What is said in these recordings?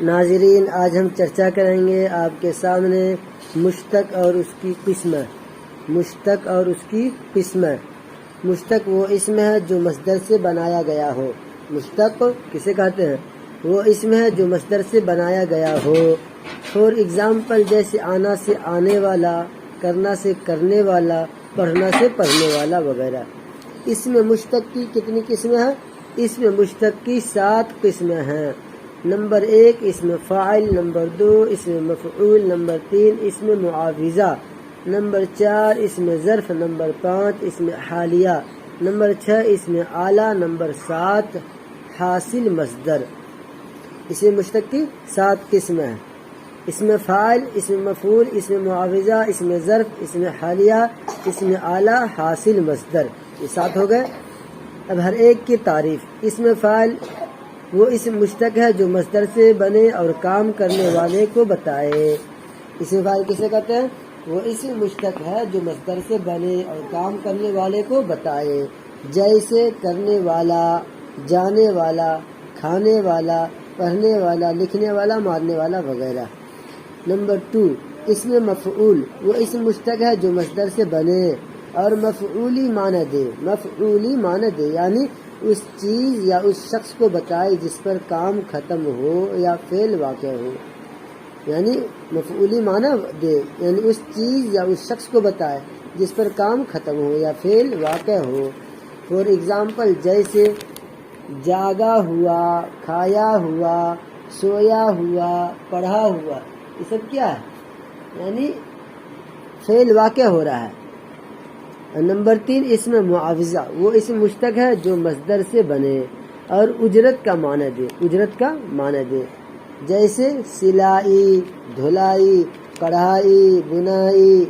ناظرین، آج ہم چرچا کریں گے آپ کے سامنے مشتق اور اس کی قسمیں۔ مشتق اور اس کی قسمیں۔ مشتق وہ اسم ہے جو مصدر سے بنایا گیا ہو۔ مشتق کسے کہتے ہیں؟ وہ اسم ہے جو مصدر سے بنایا گیا ہو۔ فور ایگزامپل جیسے آنا سے آنے والا، کرنا سے کرنے والا، پڑھنا سے پڑھنے والا وغیرہ۔ اسم مشتق کی کتنی قسمیں ہیں؟ اسم مشتق کی 7 قسمیں ہیں۔ نمبر 1 اسم فاعل، نمبر 2 اسم مفعول، نمبر 3 اسم معاوضہ، نمبر 4 اسم ظرف، نمبر 5 اسم حالیہ، نمبر 6 اسم اعلی، نمبر 7 حاصل مصدر۔ اسم مشتق کی 7 قسمیں ہیں۔ اسم فاعل، اسم مفعول، اسم معاوضہ، اسم ظرف، اسم حالیہ، اسم اعلی، حاصل مصدر۔ یہ 7 ہو گئے۔ اب ہر ایک کی تعریف۔ اسم فاعل وہ اسم مشتق ہے جو مصدر سے بنے اور کام کرنے والے کو بتائے۔ اسم فاعل کسے کہتے ہیں؟ وہ اسم مشتق ہے جو مصدر سے بنے اور کام کرنے والے کو بتائے، جیسے کرنے والا، جانے والا، کھانے والا، پڑھنے والا، لکھنے والا، مارنے والا وغیرہ۔ نمبر 2 اسم مفعول وہ اسم مشتق ہے جو مصدر سے بنے اور مفعولی معنی دے۔ مفعولی معنی دے یعنی اس چیز یا اس شخص کو بتائے جس پر کام ختم ہو یا فعل واقع ہو۔ یعنی مفعولی معنی دے یعنی اس چیز یا اس شخص کو بتائے جس پر کام ختم ہو یا فعل واقع ہو۔ فور ایگزامپل جیسے جاگا ہوا، کھایا ہوا، سویا ہوا، پڑھا ہوا۔ یہ سب کیا ہے؟ یعنی فعل واقع ہو رہا ہے۔ نمبر 3 اسم معاوضہ وہ اسم مشتق ہے جو مصدر سے بنے اور اجرت کا معنی دے۔ اجرت کا معنی دے جیسے سلائی، دھلائی، کڑھائی، بنائی،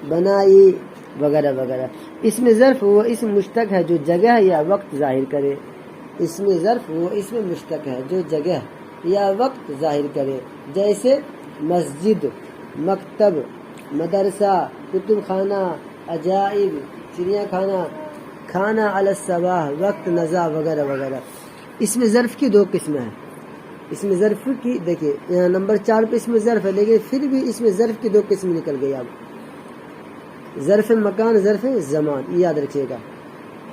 بنائی وغیرہ وغیرہ۔ اسم ظرف وہ اسم مشتق ہے جو جگہ یا وقت ظاہر کرے۔ اسم ظرف وہ اسم مشتق ہے جو جگہ یا وقت ظاہر کرے، جیسے مسجد، مکتب، مدرسہ، کتب خانہ، عجائب، چڑیا خانہ، کھانا علی الصباح، وقت نزا وغیرہ وغیرہ۔ اسم ظرف کی 2 قسمیں ہیں۔ اسم ظرف کی دیکھیے یہاں نمبر 4 پہ اسم ظرف ہے، لیکن پھر بھی اسم ظرف کی 2 قسم نکل گئی اب۔ ظرف مکان، ظرف زمان، یہ یاد رکھیے گا۔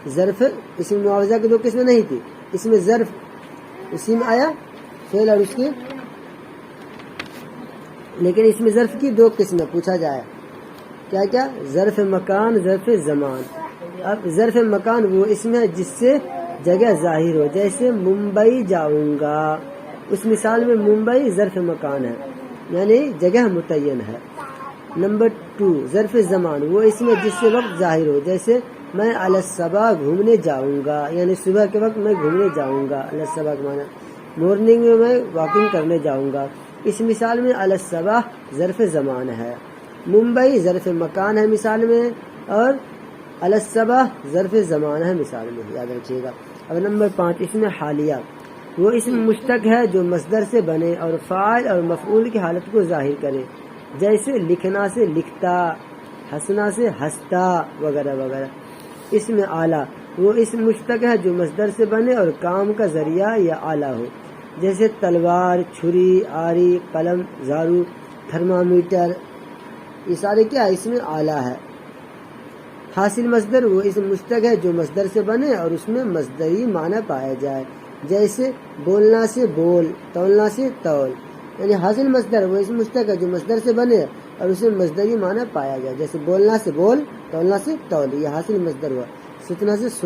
ظرف اسم معاوضہ کی 2 قسمیں نہیں تھی۔ اسم ظرف اسی میں آیا فعل اور اس کی، لیکن اسم ظرف کی 2 قسمیں پوچھا جائے کیا کیا؟ ظرف مکان، ظرف زمان۔ اب ظرف مکان وہ اسم ہے جس سے جگہ ظاہر ہو، جیسے ممبئی جاؤں گا۔ اس مثال میں ممبئی ظرف مکان ہے یعنی جگہ متعین ہے۔ نمبر 2 ظرف زمان وہ اسم ہے جس سے وقت ظاہر ہو، جیسے میں علی الصباح گھومنے جاؤں گا، یعنی صبح کے وقت میں گھومنے جاؤں گا۔ علی الصباح کا معنی مارننگ میں میں واکنگ کرنے جاؤں گا۔ اس مثال میں علی الصباح ظرف زمان ہے، ممبئی ظرف مکان ہے مثال میں، اور علی الصباح ظرف زمان ہے مثال میں، یاد رکھیے گا۔ اب نمبر 5 اسم حالیہ وہ اسم مشتق ہے جو مصدر سے بنے اور فاعل اور مفعول کی حالت کو ظاہر کرے، جیسے لکھنا سے لکھتا، ہنسنا سے ہنستا وغیرہ وغیرہ۔ اسم اعلی وہ اسم مشتق ہے جو مصدر سے بنے اور کام کا ذریعہ یا آلہ ہو، جیسے تلوار، چھری، آری، قلم، جھاڑو، تھرمامیٹر۔ یہ سارے کیا اسم اعلی ہے۔ حاصل مصدر وہ اسم مشتق ہے جو مصدر سے بنے اور اس میں مصدری معنی پایا جائے، جیسے بولنا سے بول، تولنا سے تول۔ یعنی حاصل مصدر وہ اسم مشتق ہے جو مصدر سے بنے اور اس میں مصدری معنی پایا جائے، جیسے بولنا سے بول، تولنا سے تول، یہ حاصل مصدر ہوا۔ سوچنا سے سوچ